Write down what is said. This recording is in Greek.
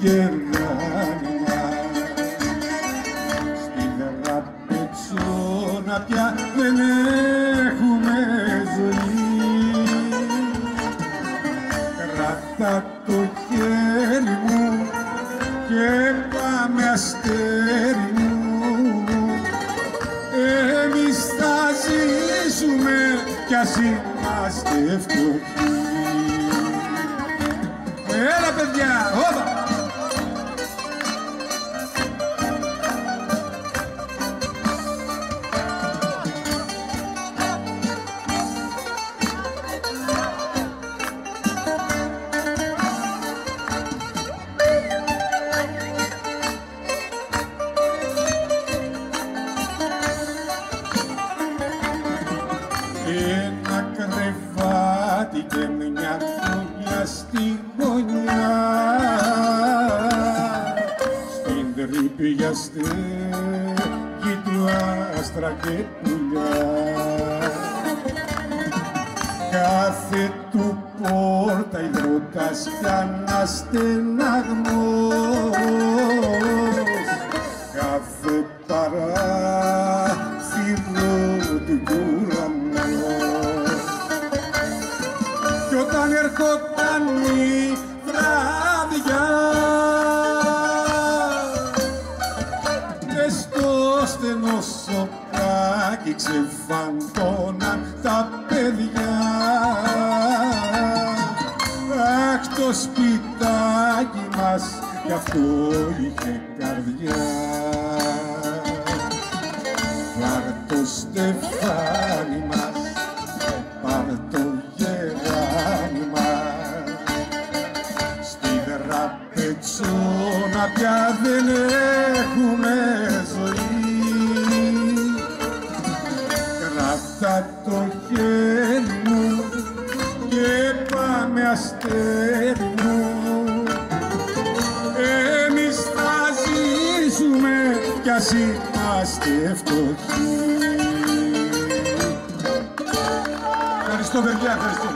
γεράνιμα. Στη Δραπετσόνα πια δεν έχουμε ζωή. Κράτα το χέρι μου και πάμε αστέρι μου. Εμείς θα ζήσουμε κι ας είμαστε φτωχοί. Έλα παιδιά, όπα! Ένα κρεβάτι και μια χρονιά στη γωνιά, στην τρύπια στέγη του άστρα και πουλιά. Κάθε του πόρτα υδρότας κι αναστεναγμός, κάθε παράθυρο του ουρανός. Κι όταν ερχόταν η βράδια, μες στο στενό σοκάκι ξεφαντώναν τα παιδιά. Αχ, το σπιτάκι μας κι αυτό είχε καρδιά. Πάρ' το στεφάνι μας, πάρ' το γεράνι μας. Στη Δραπετσόνα πια δεν έχουμε ζωή. Κράτα το χέρι μου και πάμε αστέρι μου. Εμείς θα ζήσουμε κι ας είμαστε φτωχοί. Ευχαριστώ παιδιά, ευχαριστώ.